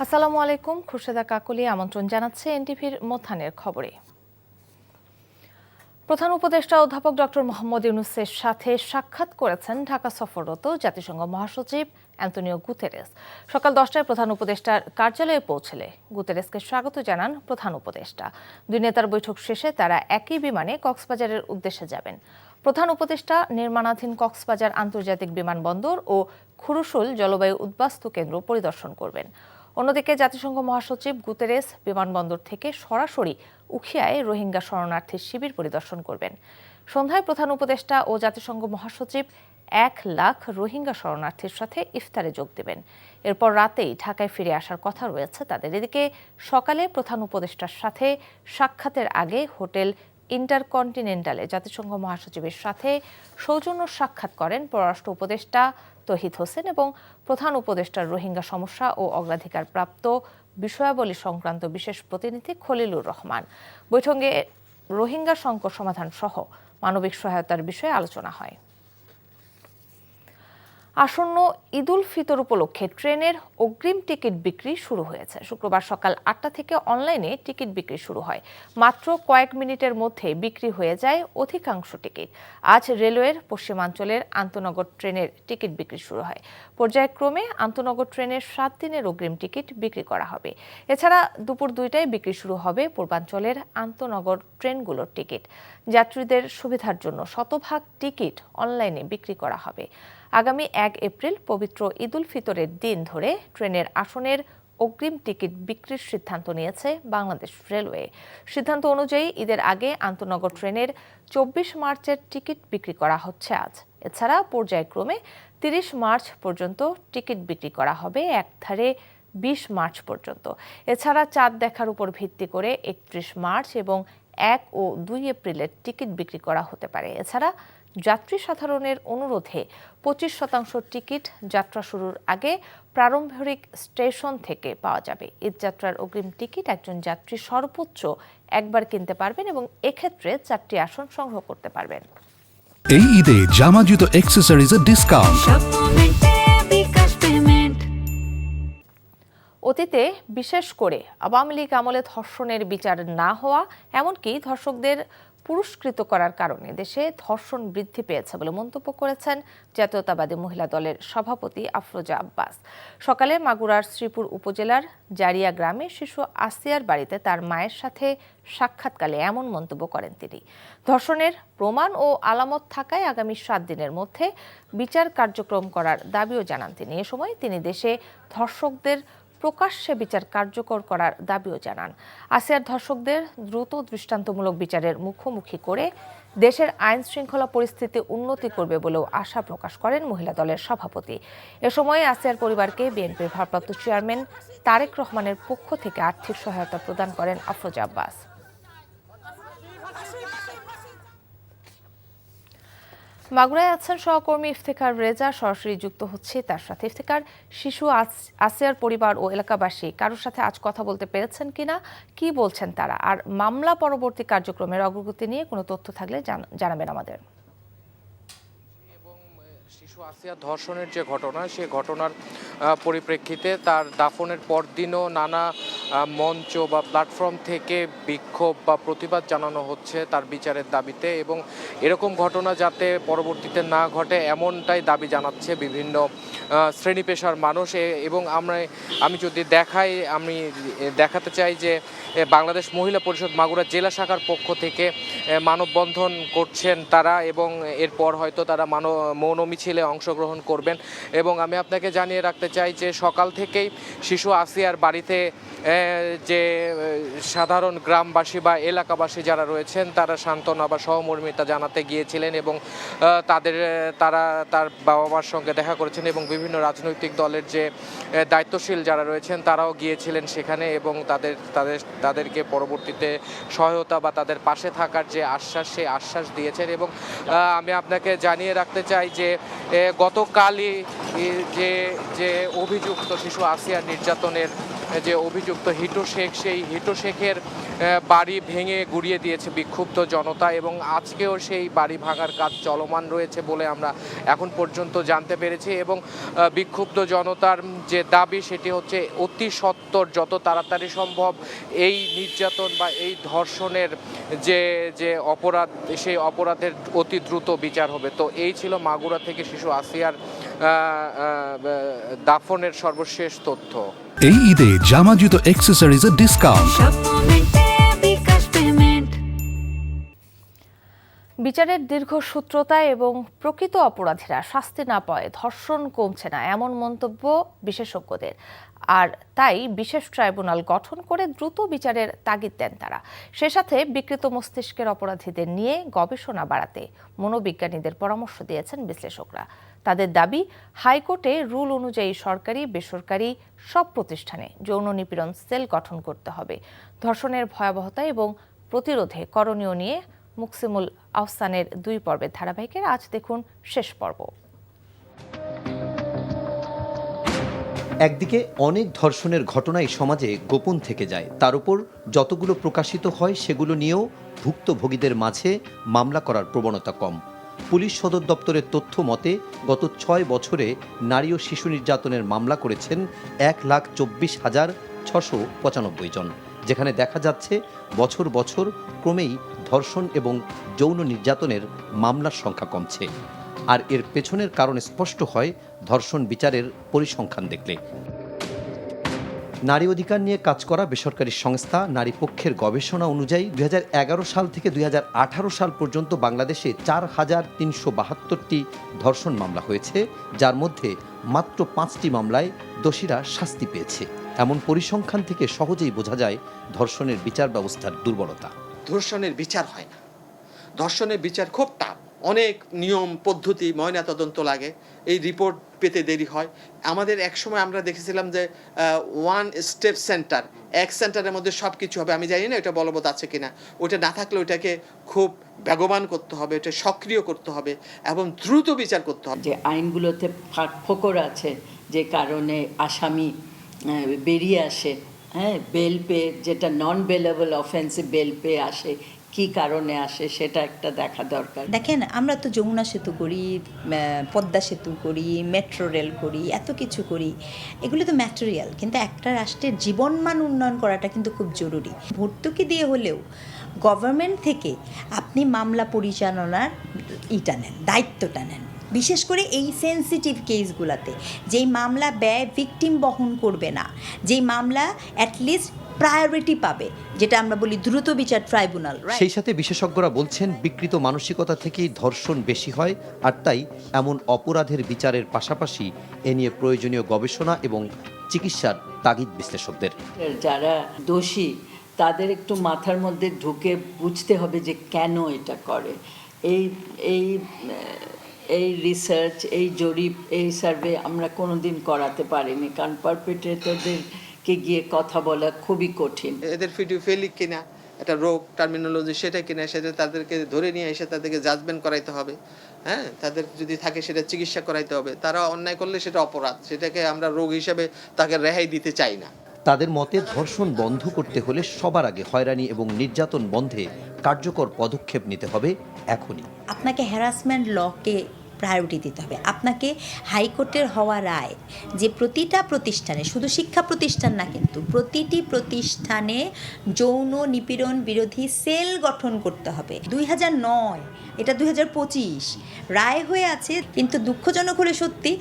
আসসালামু আলাইকুম, খুরশেদা কাকলি আমন্ত্রণ জানাচ্ছে এনটিভির মধ্যাহ্নের খবরে। প্রধান উপদেষ্টা অধ্যাপক ডক্টর মোহাম্মদ ইউনূসের সাথে সাক্ষাৎ করেছেন ঢাকা সফররত জাতিসংঘ মহাসচিব অ্যান্তোনিও গুতেরেস। সকাল 10টায় প্রধান উপদেষ্টার কার্যালয়ে পৌঁছলে গুতেরেসকে স্বাগত জানান প্রধান উপদেষ্টা। দুই নেতার বৈঠক শেষে তারা একই বিমানে কক্সবাজারের উদ্দেশ্যে যাবেন। প্রধান উপদেষ্টা নির্মাণাধীন কক্সবাজার আন্তর্জাতিক বিমানবন্দর ও খুরুশুল জলবায়ু উদ্বাস্তু কেন্দ্র পরিদর্শন করবেন। অন্যদিকে জাতিসংঘ মহাসচিব গুতেরেস বিমানবন্দর থেকে সরাসরি উখিয়ায় রোহিঙ্গা শরণার্থী শিবির পরিদর্শন করবেন। সন্ধ্যায় প্রধান উপদেষ্টা ও জাতিসংঘ মহাসচিব 1 লাখ রোহিঙ্গা শরণার্থীর সাথে ইফতারে যোগ দেবেন। এরপর রাতেই ঢাকায় ফিরে আসার কথা রয়েছে তাদের। এদিকে সকালে প্রধান উপদেষ্টার সাথে সাক্ষাতের আগে হোটেল ইন্টারকন্টিনেন্টালে জাতিসংঘ মহাসচিবের সাথে সৌজন্য সাক্ষাৎ করেন পররাষ্ট্র উপদেষ্টা তৌহিদ হোসেন এবং প্রধান উপদেষ্টার রোহিঙ্গা সমস্যা ও অগ্রাধিকার প্রাপ্ত বিষয়াবলী সংক্রান্ত বিশেষ প্রতিনিধি খলিলুর রহমান। বৈঠকে রোহিঙ্গা সংকট সমাধান সহ মানবিক সহায়তার বিষয়ে আলোচনা হয়। আসন্ন ঈদুল ফিতর উপলক্ষে ট্রেনের অগ্রিম টিকিট বিক্রি শুরু হয়েছে। শুক্রবার সকাল 8টা থেকে অনলাইনে টিকিট বিক্রি শুরু হয়। মাত্র কয়েক মিনিটের মধ্যে বিক্রি হয়ে যায় অধিকাংশ টিকিট। আজ রেলওয়ের পশ্চিমাঞ্চলের আন্তনগর ট্রেনের টিকিট বিক্রি শুরু হয়। পর্যায়ক্রমে আন্তনগর ট্রেনের 7 দিনের অগ্রিম টিকিট বিক্রি করা হবে। এছাড়া দুপুর 2টায় বিক্রি শুরু হবে পূর্বাঞ্চলের আন্তনগর ট্রেনগুলোর টিকিট। যাত্রীদের সুবিধার জন্য শতভাগ টিকিট অনলাইনে বিক্রি করা হবে। আগামী 1 এপ্রিল পবিত্র ঈদুল ফিতরের দিন ধরে ট্রেনের আসনের অগ্রিম টিকিট বিক্রির সিদ্ধান্ত নিয়েছে বাংলাদেশ রেলওয়ে। সিদ্ধান্ত অনুযায়ী ঈদের আগে আন্তনগর ট্রেনের 24 মার্চের টিকিট বিক্রি করা হচ্ছে আজ। এছাড়া পর্যায়ক্রমে 30 মার্চ পর্যন্ত টিকিট বিক্রি করা হবে, একধারে 20 মার্চ পর্যন্ত। এছাড়া চাঁদ দেখার উপর ভিত্তি করে 31 মার্চ এবং 1 ও 2 এপ্রিলের টিকিট বিক্রি করা হতে পারে। এছাড়া যাত্রী সাধারণের অনুরোধে 25% টিকিট যাত্রা শুরুর আগে প্রারম্ভিক স্টেশন থেকে পাওয়া যাবে। ঈদযাত্রার অগ্রিম টিকিট একজন যাত্রী সর্বোচ্চ একবার কিনতে পারবেন এবং এক্ষেত্রে 4টি আসন সংগ্রহ করতে পারবেন। এই ঈদে জামা জুতো অ্যাকসেসরিজের ডিসকাউন্ট। অতীতে বিশেষ করে আওয়ামী লীগ আমলে ধর্ষণের বিচার না হওয়া, এমনকি ধর্ষকদের পুরস্কৃত করার কারণে দেশে ধর্ষণ বৃদ্ধি পেয়েছে বলে মন্তব্য করেছেন জাতীয়তাবাদী মহিলা দলের সভাপতি আফরোজা আব্বাস। সকালে মাগুরার শ্রীপুর উপজেলার জারিয়া গ্রামে শিশু আসিয়ার বাড়িতে তার মায়ের সাথে সাক্ষাৎকালে এমন মন্তব্য করেন তিনি। ধর্ষণের প্রমাণ ও আলামত থাকায় আগামী 7 দিনের মধ্যে বিচার কার্যক্রম করার দাবিও জানান তিনি। এ সময় তিনি দেশে ধর্ষকদের প্রকাশ্যে বিচার কার্যকর করার দাবিও জানান। আসিয়ার ধর্ষকদের দ্রুত দৃষ্টান্তমূলক বিচারের মুখোমুখি করে দেশের আইন শৃঙ্খলা পরিস্থিতি উন্নতি করবে বলেও আশা প্রকাশ করেন মহিলা দলের সভাপতি। এ সময় আসিয়ার পরিবারকে বিএনপির ভারপ্রাপ্ত চেয়ারম্যান তারেক রহমানের পক্ষ থেকে আর্থিক সহায়তা প্রদান করেন আফরোজা আব্বাস। মাগুরায় আছেন সহকর্মী ইফতেখার রেজা, সরাসরি যুক্ত হচ্ছে তার সাথে। ইফতেখার, শিশু আসিয়ার পরিবার ও এলাকাবাসী কারোর সাথে আজ কথা বলতে পেরেছেন কিনা, কি বলছেন তারা, আর মামলা পরবর্তী কার্যক্রমের অগ্রগতি নিয়ে কোনো তথ্য থাকলে জানাবেন আমাদের। শিশু আসিয়া ধর্ষণের যে ঘটনা, সে ঘটনার পরিপ্রেক্ষিতে তার দাফনের পরদিনও নানা মঞ্চ বা প্ল্যাটফর্ম থেকে বিক্ষোভ বা প্রতিবাদ জানানো হচ্ছে তার বিচারের দাবিতে, এবং এরকম ঘটনা যাতে পরবর্তীতে না ঘটে এমনটাই দাবি জানাচ্ছে বিভিন্ন শ্রেণী পেশার মানুষ। এবং আমি যদি আমি দেখাতে চাই যে বাংলাদেশ মহিলা পরিষদ মাগুরা জেলা শাখার পক্ষ থেকে মানববন্ধন করছেন তারা, এবং এরপর হয়তো তারা মৌন মিছিলে অংশগ্রহণ করবেন। এবং আমি আপনাকে জানিয়ে রাখতে চাই যে সকাল থেকেই শিশু আসিয়ার বাড়িতে যে সাধারণ গ্রামবাসী বা এলাকাবাসী যারা রয়েছেন তারা সান্ত্বনা বা সহমর্মিতা জানাতে গিয়েছিলেন, এবং তারা তার বাবা মার সঙ্গে দেখা করেছেন, এবং বিভিন্ন রাজনৈতিক দলের যে দায়িত্বশীল যারা রয়েছেন তারাও গিয়েছিলেন সেখানে, এবং তাদেরকে পরবর্তীতে সহায়তা বা তাদের পাশে থাকার যে আশ্বাস, সেই আশ্বাস দিয়েছেন। এবং আমি আপনাকে জানিয়ে রাখতে চাই যে গতকালই যে অভিযুক্ত শিশু আসিয়া নির্যাতনের যে অভিযুক্ত মূলত হিটু শেখ, সেই হিটু শেখের বাড়ি ভেঙে গুড়িয়ে দিয়েছে বিক্ষুব্ধ জনতা এবং আজকেও সেই বাড়ি ভাঙার কাজ চলমান রয়েছে বলে আমরা এখন পর্যন্ত জানতে পেরেছি। এবং বিক্ষুব্ধ জনতার যে দাবি সেটি হচ্ছে অতি সত্বর যত তাড়াতাড়ি সম্ভব এই নির্যাতন বা এই ধর্ষণের যে অপরাধ, সেই অপরাধের অতি দ্রুত বিচার হবে। তো এই ছিল মাগুরা থেকে শিশু আসিয়ার দাফনের সর্বশেষ তথ্য। এই ঈদে জামা জুতো অ্যাক্সেসরিজের ডিসকাউন্ট। বিচারের দীর্ঘসূত্রতা এবং প্রকৃত অপরাধীরা শাস্তি না পাওয়ায় ধর্ষণ কমছে না এমন মন্তব্য বিশেষজ্ঞদের। আর তাই বিশেষ ট্রাইব্যুনাল গঠন করে দ্রুত বিচারের তাগিদ দেন তারা। সে সাথে বিকৃত মস্তিষ্কের অপরাধীদের নিয়ে গবেষণা বাড়াতে মনোবিজ্ঞানীদের পরামর্শ দিয়েছেন বিশ্লেষকরা। তাদের দাবি, হাইকোর্টে রুল অনুযায়ী সরকারি বেসরকারি সব প্রতিষ্ঠানে যৌন নিপীড়ন সেল গঠন করতে হবে। ধর্ষণের ভয়াবহতা এবং প্রতিরোধে করণীয় নিয়ে মুকসিমুল আহসানের 2 পর্বের ধারাবাহিকের আজ দেখুন শেষ পর্ব। একদিকে অনেক ধর্ষণের ঘটনাই সমাজে গোপন থেকে যায়, তার উপর যতগুলো প্রকাশিত হয় সেগুলো নিয়েও ভুক্তভোগীদের মাঝে মামলা করার প্রবণতা কম। পুলিশ সদর দপ্তরের তথ্য মতে গত 6 বছরে নারী ও শিশু নির্যাতনের মামলা করেছেন 1,24,695 জন, যেখানে দেখা যাচ্ছে বছর বছর ক্রমেই ধর্ষণ এবং যৌন নির্যাতনের মামলার সংখ্যা কমছে। আর এর পেছনের কারণ স্পষ্ট হয় ধর্ষণ বিচারের পরিসংখ্যান দেখলে। নারী অধিকার নিয়ে কাজ করা বেসরকারি সংস্থা নারী পক্ষের গবেষণা অনুযায়ী 2011 সাল থেকে 2018 সাল পর্যন্ত বাংলাদেশে 4,372টি ধর্ষণ মামলা হয়েছে, যার মধ্যে মাত্র 5টি মামলায় দোষীরা শাস্তি পেয়েছে। এমন পরিসংখ্যান থেকে সহজেই বোঝা যায় ধর্ষণের বিচার ব্যবস্থার দুর্বলতা। ধর্ষণের বিচার হয় না, ধর্ষণের বিচার খুব টাফ, অনেক নিয়ম পদ্ধতি ময়নাতদন্ত লাগে, এই রিপোর্ট পেতে দেরি হয়। আমাদের এক সময় আমরা দেখেছিলাম যে ওয়ান স্টেপ সেন্টার, এক সেন্টারের মধ্যে সব কিছু হবে। আমি জানি না এটা বলবৎ আছে কিনা, ওটা না থাকলে ওটাকে খুব বেগবান করতে হবে, ওটা সক্রিয় করতে হবে এবং দ্রুত বিচার করতে হবে। যে আইনগুলোতে ফাঁকফোকর আছে, যে কারণে আসামি বেরিয়ে আসে, হ্যাঁ, বেল পে, যেটা নন বেলেবল অফেন্সে বেল পে আসে, কি কারণে আসে সেটা একটা দেখা দরকার। দেখেন, আমরা তো যমুনা সেতু করি, পদ্মা সেতু করি, মেট্রো রেল করি, এত কিছু করি, এগুলো তো ম্যাটেরিয়াল, কিন্তু একটা রাষ্ট্রের জীবনমান উন্নয়ন করাটা কিন্তু খুব জরুরি। ভর্তুকি দিয়ে হলেও গভর্নমেন্ট থেকে আপনি মামলা পরিচালনার নেন, দায়িত্বটা নেন, বিশেষ করে এই সেন্সিটিভ কেসগুলোতে, যেই মামলা ব্যয় ভিকটিম বহন করবে না, যেই মামলা অ্যাটলিস্ট প্রায়োরিটি পাবে, যেটা আমরা বলি দ্রুত বিচার ট্রাইব্যুনাল। সেই সাথে বিশেষজ্ঞরা বলছেন বিকৃত মানসিকতা থেকেই ধর্ষণ বেশি হয়, আর তাই এমন অপরাধের বিচারের পাশাপাশি এ নিয়ে প্রয়োজনীয় গবেষণা এবং চিকিৎসার তাগিদ বিশ্লেষকদের। যারা দোষী তাদের একটু মাথার মধ্যে ঢুকে বুঝতে হবে যে কেন এটা করে। এই রিসার্চ, এই জরিপ, এই সার্ভে আমরা কোনোদিন করাতে পারিনি, কারণ পারপেট্রেটরদেরকে গিয়ে কথা বলা খুবই কঠিন। এদের ফিডিওফিলিক কিনা, একটা রোগ টার্মিনোলজি সেটা কিনা, সেটা তাদেরকে ধরে নিয়ে এসে তাদেরকে জাজমেন্ট করাইতে হবে, হ্যাঁ, তাদের যদি থাকে সেটা চিকিৎসা করাইতে হবে। তারা অন্যায় করলে সেটা অপরাধ, সেটাকে আমরা রোগ হিসেবে তাকে রেহাই দিতে চাই না। তাদের মতে ধর্ষণ বন্ধ করতে হলে সবার আগে হয়রানি এবং নির্যাতন বন্ধে কার্যকর পদক্ষেপ নিতে হবে এখনই। আপনাকে হ্যারাসমেন্ট লকে প্রায়োরিটি দিতে হবে। আপনাকে হাইকোর্টের হওয়া রায় যে প্রতিটা প্রতিষ্ঠানে, শুধু শিক্ষা প্রতিষ্ঠান না, কিন্তু প্রতিটি প্রতিষ্ঠানে যৌন নিপীড়ন বিরোধী সেল গঠন করতে হবে। 2009, এটা 2025 রায় হয়ে আছে, কিন্তু দুঃখজনক হলে সত্যি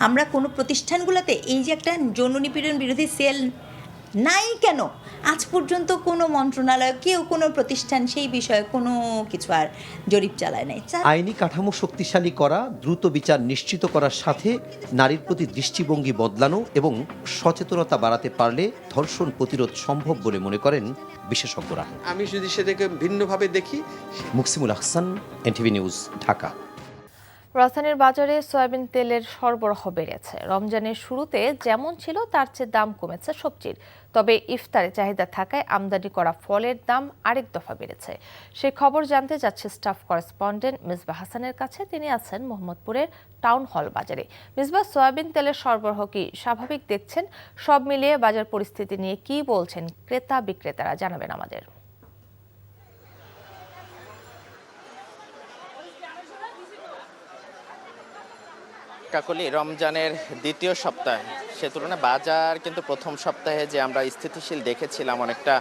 আমরা কোনো প্রতিষ্ঠানগুলোতে এই যে একটা যৌন নিপীড়ন বিরোধী সেল নাই কেন, আজ পর্যন্ত কোনো মন্ত্রণালয়, কেউ, কোনো প্রতিষ্ঠান সেই বিষয়ে কোনো কিছু আর জরিপ চালায় নাই। আইনি কাঠামো শক্তিশালী করা, দ্রুত বিচার নিশ্চিত করার সাথে নারীর প্রতি দৃষ্টিভঙ্গি বদলানো এবং সচেতনতা বাড়াতে পারলে ধর্ষণ প্রতিরোধ সম্ভব বলে মনে করেন বিশেষজ্ঞরা। আমি যদি সেটাকে ভিন্নভাবে দেখি। Muksimul Ahsan, NTV news, Dhaka. রাজধানীর বাজারে সয়াবিন তেলের সরবরাহ বেড়েছে। রমজানের শুরুতে যেমন ছিল তার চেয়ে দাম কমেছে সবজির, তবে ইফতারে চাহিদা থাকায় আমদানি করা ফলের দাম আরেক দফা বেড়েছে। সেই খবর জানতে যাচ্ছে স্টাফ করেসপন্ডেন্ট মিসবাহ হাসানের কাছে। তিনি আছেন মোহাম্মদপুরের টাউন হল বাজারে। মিসবাহ, সয়াবিন তেলের সরবরাহ কি স্বাভাবিক দেখছেন? সব মিলিয়ে বাজার পরিস্থিতি নিয়ে কি বলছেন ক্রেতা বিক্রেতারা, জানাবেন আমাদের। কাকলি, রমজানের দ্বিতীয় সপ্তাহে সে তুলনায় বাজার কিন্তু প্রথম সপ্তাহে যে আমরা স্থিতিশীল দেখেছিলাম অনেকটা,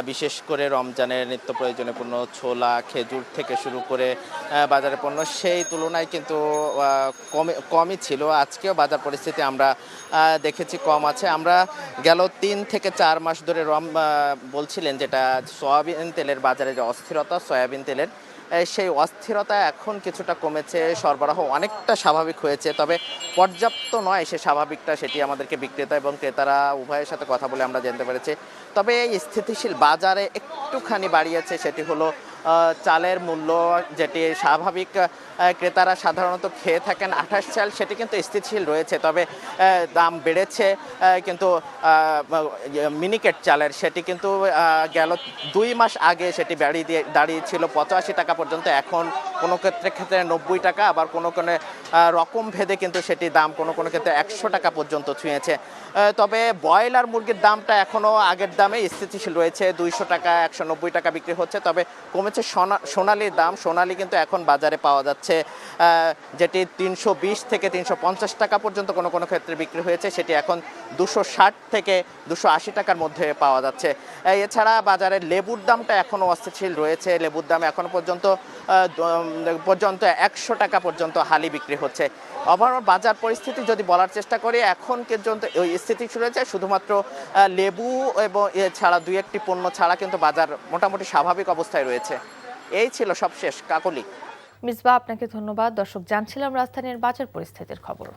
বিশেষ করে রমজানের নিত্য প্রয়োজনীয় পণ্য ছোলা খেজুর থেকে শুরু করে বাজারের পণ্য সেই তুলনায় কিন্তু কমই ছিল। আজকেও বাজার পরিস্থিতি আমরা দেখেছি কম আছে। আমরা গেল 3 থেকে 4 মাস ধরে বলছিলেন যেটা সয়াবিন তেলের বাজারে যে অস্থিরতা, সয়াবিন তেলের সেই অস্থিরতা এখন কিছুটা কমেছে, সরবরাহ অনেকটা স্বাভাবিক হয়েছে, তবে পর্যাপ্ত নয় সে স্বাভাবিকটা, সেটি আমাদেরকে বিক্রেতা এবং ক্রেতারা উভয়ের সাথে কথা বলে আমরা জানতে পেরেছি। তবে এই স্থিতিশীল বাজারে একটুখানি বাড়িয়েছে, সেটি হলো চালের মূল্য, যেটি স্বাভাবিক ক্রেতারা সাধারণত খেয়ে থাকেন 28 চাল, সেটি কিন্তু স্থিতিশীল রয়েছে, তবে দাম বেড়েছে কিন্তু মিনিকেট চালের, সেটি কিন্তু গেল 2 মাস আগে সেটি দাঁড়িয়েছিল 85 টাকা পর্যন্ত, এখন কোনো ক্ষেত্রে 90 টাকা, আবার কোনো রকম ভেদে কিন্তু সেটি দাম কোনো ক্ষেত্রে 100 টাকা পর্যন্ত ছুঁয়েছে। তবে ব্রয়লার মুরগির দামটা এখনও আগের দামে স্থিতিশীল রয়েছে, 200 টাকা 190 টাকা বিক্রি হচ্ছে, তবে কমেছে সোনালির দাম। সোনালি কিন্তু এখন বাজারে পাওয়া যাচ্ছে, যেটি 320 থেকে 350 টাকা পর্যন্ত কোনো ক্ষেত্রে বিক্রি হয়েছে, সেটি এখন 260 থেকে 280 টাকার মধ্যে পাওয়া যাচ্ছে। এছাড়া বাজারে লেবুর দামটা এখনও অস্থিতিশীল রয়েছে, লেবুর দাম এখনও পর্যন্ত 100 টাকা পর্যন্ত হালি বিক্রি হচ্ছে। ওভারঅল বাজার পরিস্থিতি যদি বলার চেষ্টা করি, এখন পর্যন্ত ওই স্থিতিশীল রয়েছে, শুধুমাত্র লেবু এবং এছাড়া 2-1টি পণ্য ছাড়া কিন্তু বাজার মোটামুটি স্বাভাবিক অবস্থায় রয়েছে। এই ছিল সবশেষ কাকলি। মিসবাহ, আপনাকে ধন্যবাদ। দর্শক, জানছিলাম রাজধানীর বাজার পরিস্থিতির খবর।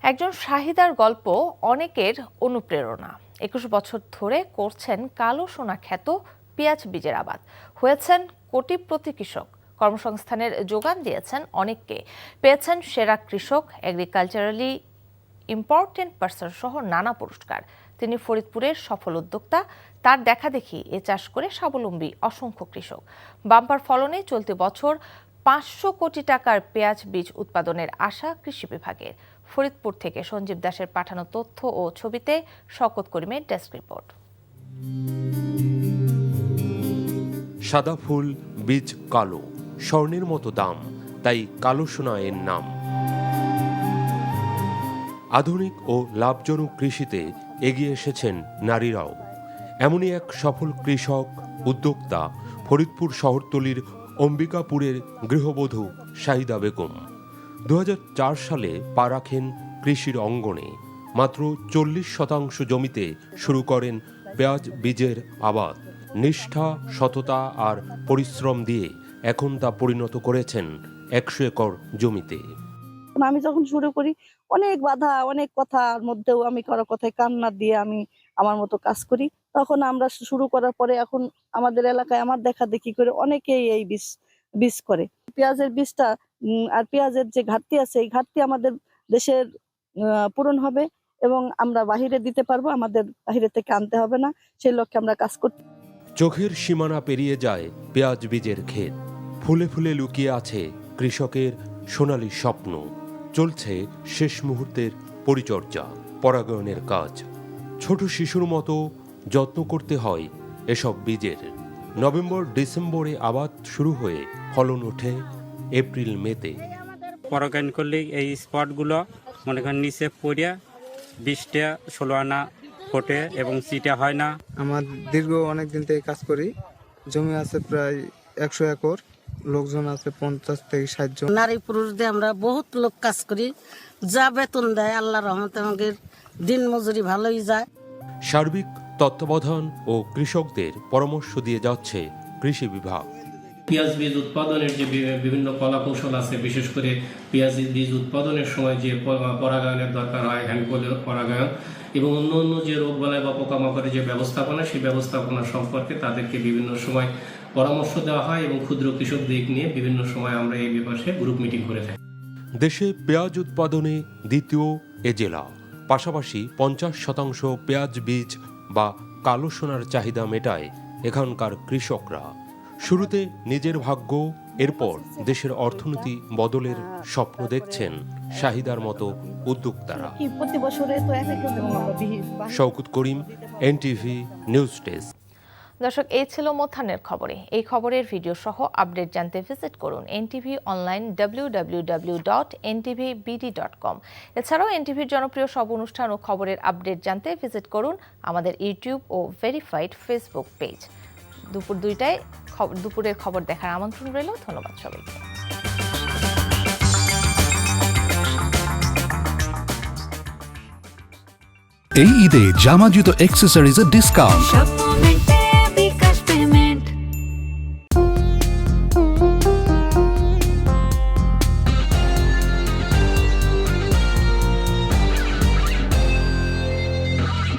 একজন শাহিদার গল্প অনেকের অনুপ্রেরণা। 21 বছর ধরে করছেন কালো সোনা খ্যাত পেঁয়াজ বীজের আবাদ, হয়েছেন কোটিপতি কৃষক, কর্মসংস্থানের যোগান দিয়েছেন অনেককে, পেয়েছেন সেরা কৃষক, এগ্রিকালচারালি ইম্পর্টেন্ট পার্সন সহ নানা পুরস্কার। তিনি ফরিদপুরের সফল উদ্যোক্তা। তার দেখাদেখি এ চাষ করে স্বাবলম্বী অসংখ্য কৃষক। বাম্পার ফলনে চলতি বছর 500 কোটি টাকার পেঁয়াজ বীজ উৎপাদনের আশা কৃষি বিভাগের। ফরিদপুর থেকে সঞ্জীব দাসের পাঠানো তথ্য ও ছবিতে শওকত করিমের ডেস্ক রিপোর্ট। সাদা ফুল, বীজ কালো, স্বর্ণের মতো দাম, তাই কালো সোনা এর নাম। আধুনিক ও লাভজনক কৃষিতে এগিয়ে এসেছেন নারীরাও। এমনই এক সফল কৃষক উদ্যোক্তা ফরিদপুর শহরতলির অম্বিকাপুরের গৃহবধূ শাহিদা বেগম। 2004 সালে পা রাখেন কৃষির অঙ্গনে। মাত্র 40% জমিতে শুরু করেন পেঁয়াজ বীজের আবাদ। নিষ্ঠা, সততা আর পরিশ্রম দিয়ে এখন তা পরিণত করেছেন 100 একর জমিতে। আমি যখন শুরু করি অনেক বাধা, অনেক কথার মধ্যেও আমি কারো কথায় কান্না দিয়ে আমি আমার মতো কাজ করি। তখন আমরা শুরু করার পরে এখন আমাদের এলাকায় আমার দেখা দেখি করে অনেকেই এই বীজ করে। পেঁয়াজের বীজটা আর পেঁয়াজের যে ঘাটতি আছে, এই ঘাটতি আমাদের দেশের পূরণ হবে এবং আমরা বাহিরে দিতে পারবো, আমাদের বাহিরে থেকে আনতে হবে না, সেই লক্ষ্যে আমরা কাজ করতে। চোখের সীমানা পেরিয়ে যায় পেঁয়াজ বীজের ক্ষেত। ফুলে ফুলে লুকিয়ে আছে কৃষকের সোনালী স্বপ্ন। চলছে শেষ মুহূর্তের পরিচর্যা, পরাগায়নের কাজ। ছোট শিশুর মতো যত্ন করতে হয় এসব বীজের। নভেম্বর ডিসেম্বরে আবাদ শুরু হয়ে ফলন ওঠে এপ্রিল মেতে। পরাগায়ন করলে এই স্পটগুলো মনে করেন নিচে পড়িয়া 20টা 16 আনা ফোটে এবং চিটা হয় না। আমার দীর্ঘ অনেক দিন থেকে কাজ করি। জমি আছে প্রায় 100 একর, লোকজন আছে 50 থেকে 60 জন। নারী পুরুষ দিয়ে আমরা বহুত লোক কাজ করি, যা বেতন দেয় আল্লাহর রহমতে আমাদের দিন মজুরি ভালোই যায়। সার্বিক তত্ত্বাবধান ও কৃষকদের পরামর্শ দিয়ে যাচ্ছে কৃষি বিভাগ। পেঁয়াজ বীজ উৎপাদনের যে বিভিন্ন কলা কৌশল আছে, বিশেষ করে পেঁয়াজ বীজ উৎপাদনের সময় যে পরাগায়নের দরকার হয়, হ্যান্ড পরাগায়ন, এবং অন্য যে রোগ বালাই বা পোকামাকড়ের যে ব্যবস্থাপনা, সেই ব্যবস্থাপনা সম্পর্কে তাদেরকে বিভিন্ন সময় পরামর্শ দেওয়া হয় এবং ক্ষুদ্র কৃষকদের নিয়ে বিভিন্ন সময় আমরা এই ব্যাপারে গ্রুপ মিটিং করে থাকি। দেশে পেঁয়াজ উৎপাদনে দ্বিতীয় এ জেলা, পাশাপাশি 50% পেঁয়াজ বীজ বা কালো সোনার চাহিদা মেটায় এখানকার কৃষকরা। শুরুতে নিজের ভাগ্য, এরপর দেশের অর্থনীতি বদলের স্বপ্ন দেখছেন শাহিদার মতো উদ্যোক্তারা। প্রতি বছরে তো শওকত করিম, এনটিভি নিউজ ডেস্ক। দর্শক, এই ছিল মধ্যাহ্নের খবরে। এই খবরের ভিডিও সহ আপডেট জানতে ভিজিট করুন এনটিভি অনলাইন www.ntvbd.com। এছাড়াও এনটিভির জনপ্রিয় সব অনুষ্ঠান ও খবরের আপডেট জানতে ভিজিট করুন আমাদের ইউটিউব ও ভেরিফাইড ফেসবুক পেজ। দুপুর 2টায় দুপুরের খবর দেখার আমন্ত্রণ রইল। ধন্যবাদ সবাইকে। এই ঈদে জামা জুতো অ্যাক্সেসরিজের ডিসকাউন্ট।